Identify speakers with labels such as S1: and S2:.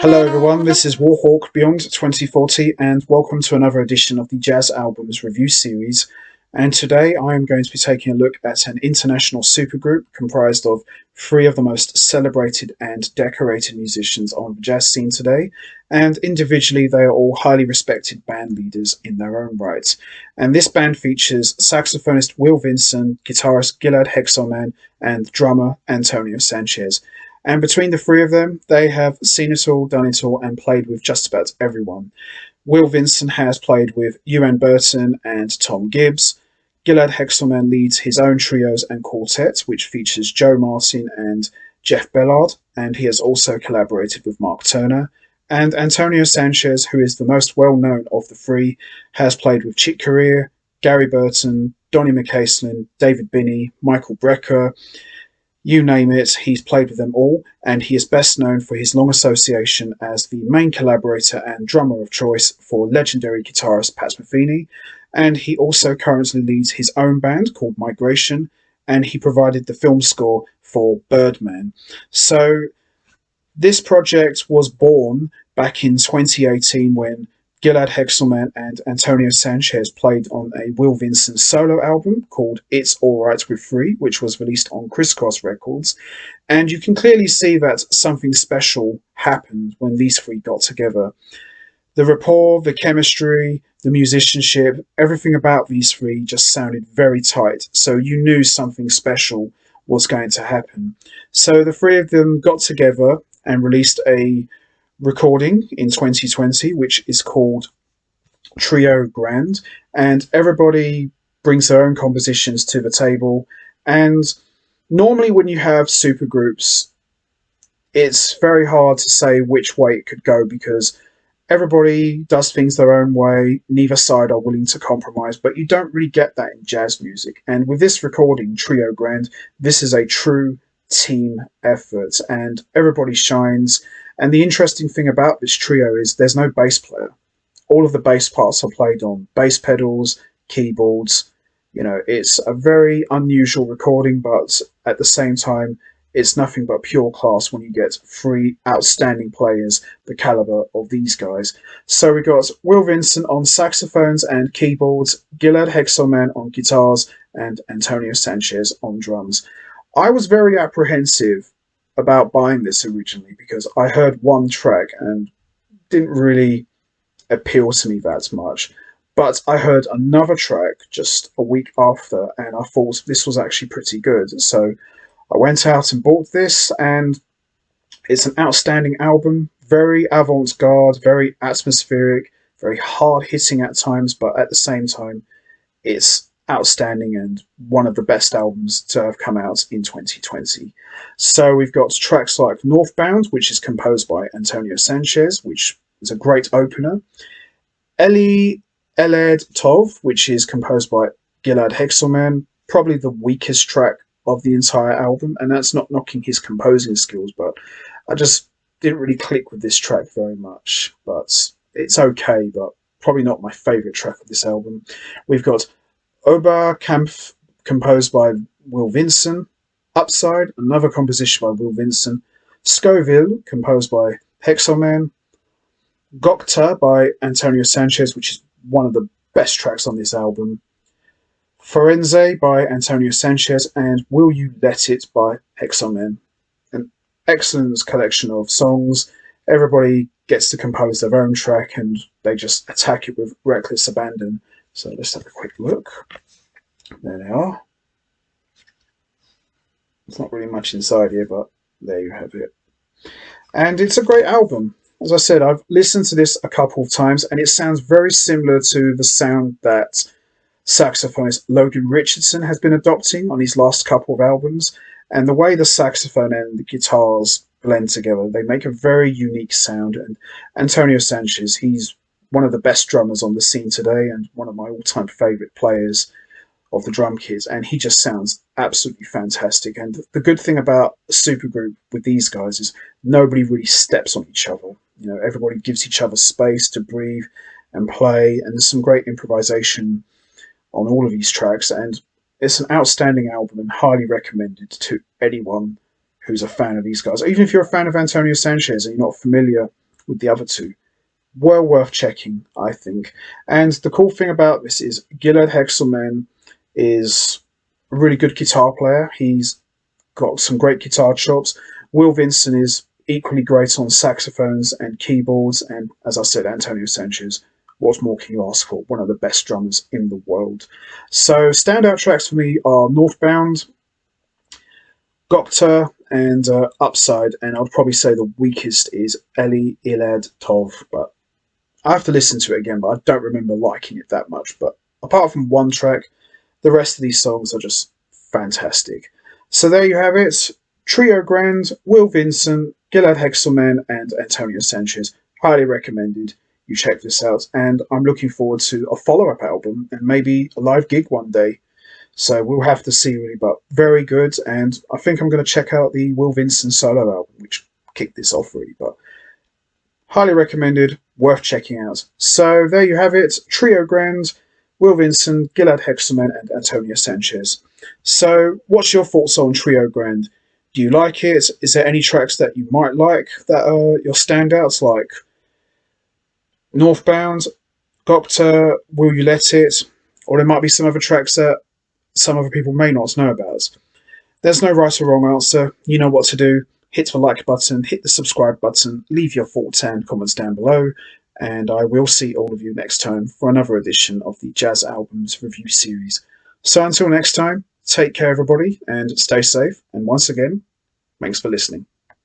S1: Hello everyone, this is Warhawk Beyond 2040 and welcome to another edition of the Jazz Albums Review Series. And today I am going to be taking a look at an international supergroup comprised of three of the most celebrated and decorated musicians on the jazz scene today. And individually they are all highly respected band leaders in their own right. And this band features saxophonist Will Vinson, guitarist Gilad Hekselman and drummer Antonio Sanchez. And between the three of them, they have seen it all, done it all, and played with just about everyone. Will Vinson has played with Euan Burton and Tom Gibbs. Gilad Hekselman leads his own trios and quartets, which features Joe Martin and Jeff Ballard, and he has also collaborated with Mark Turner. And Antonio Sanchez, who is the most well-known of the three, has played with Chick Corea, Gary Burton, Donny McCaslin, David Binney, Michael Brecker. You name it, he's played with them all, and he is best known for his long association as the main collaborator and drummer of choice for legendary guitarist Pat Metheny, and he also currently leads his own band called Migration, and he provided the film score for Birdman. So this project was born back in 2018 when Gilad Hekselman and Antonio Sanchez played on a Will Vinson solo album called It's Alright We're Free, which was released on Crisscross Records. And you can clearly see that something special happened when these three got together. The rapport, the chemistry, the musicianship, everything about these three just sounded very tight. So you knew something special was going to happen. So the three of them got together and released a recording in 2020 which is called Trio Grande, and everybody brings their own compositions to the table. And normally when you have supergroups, it's very hard to say which way it could go because everybody does things their own way, neither side are willing to compromise, but you don't really get that in jazz music. And with this recording, Trio Grande, this is a true team effort and everybody shines. And the interesting thing about this trio is there's no bass player. All of the bass parts are played on bass pedals, keyboards. You know, it's a very unusual recording, but at the same time, it's nothing but pure class when you get three outstanding players the caliber of these guys. So we got Will Vinson on saxophones and keyboards, Gilad Hekselman on guitars, and Antonio Sanchez on drums. I was very apprehensive about buying this originally because I heard one track and didn't really appeal to me that much. But I heard another track just a week after and I thought this was actually pretty good. So I went out and bought this, and it's an outstanding album, very avant-garde, very atmospheric, very hard-hitting at times, but at the same time, it's outstanding and one of the best albums to have come out in 2020. So we've got tracks like Northbound, which is composed by Antonio Sanchez, which is a great opener. Eli Eled Tov, which is composed by Gilad Hekselman, probably the weakest track of the entire album, and that's not knocking his composing skills, but I just didn't really click with this track very much. But it's okay, but probably not my favourite track of this album. We've got Oberkampf, composed by Will Vinson. Upside, another composition by Will Vinson. Scoville, composed by Hekselman. Gokta by Antonio Sanchez, which is one of the best tracks on this album. Forense by Antonio Sanchez, and Will You Let It by Hekselman. An excellent collection of songs. Everybody gets to compose their own track and they just attack it with reckless abandon. So let's have a quick look. There they are. There's not really much inside here, but there you have it. And it's a great album. As I said, I've listened to this a couple of times, and it sounds very similar to the sound that saxophonist Logan Richardson has been adopting on his last couple of albums. And the way the saxophone and the guitars blend together, they make a very unique sound. And Antonio Sanchez, he's one of the best drummers on the scene today and one of my all-time favourite players of the drum kit, and he just sounds absolutely fantastic. And the good thing about a supergroup with these guys is nobody really steps on each other. You know, everybody gives each other space to breathe and play, and there's some great improvisation on all of these tracks, and it's an outstanding album and highly recommended to anyone who's a fan of these guys. Even if you're a fan of Antonio Sanchez and you're not familiar with the other two. Well worth checking, I think. And the cool thing about this is Gilad Hekselman is a really good guitar player. He's got some great guitar chops. Will Vinson is equally great on saxophones and keyboards. And as I said, Antonio Sanchez, what more can you ask for? One of the best drummers in the world. So standout tracks for me are Northbound, Gokta, and Upside. And I'd probably say the weakest is Eli Ilad Tov. But I have to listen to it again, but I don't remember liking it that much. But apart from one track, the rest of these songs are just fantastic. So there you have it. Trio Grande, Will Vinson, Gilad Hekselman, and Antonio Sanchez. Highly recommended you check this out. And I'm looking forward to a follow-up album and maybe a live gig one day. So we'll have to see really, but very good. And I think I'm going to check out the Will Vinson solo album, which kicked this off really. But highly recommended, worth checking out. So there you have it. Trio Grande, Will Vinson, Gilad Hekselman, and Antonio Sanchez. So what's your thoughts on Trio Grande? Do you like it? Is there any tracks that you might like that are your standouts, like Northbound, Gokta, Will You Let It? Or there might be some other tracks that some other people may not know about. There's no right or wrong answer. You know what to do. Hit the like button, hit the subscribe button, leave your thoughts and comments down below, and I will see all of you next time for another edition of the Jazz Albums Review Series. So until next time, take care everybody and stay safe, and once again, thanks for listening.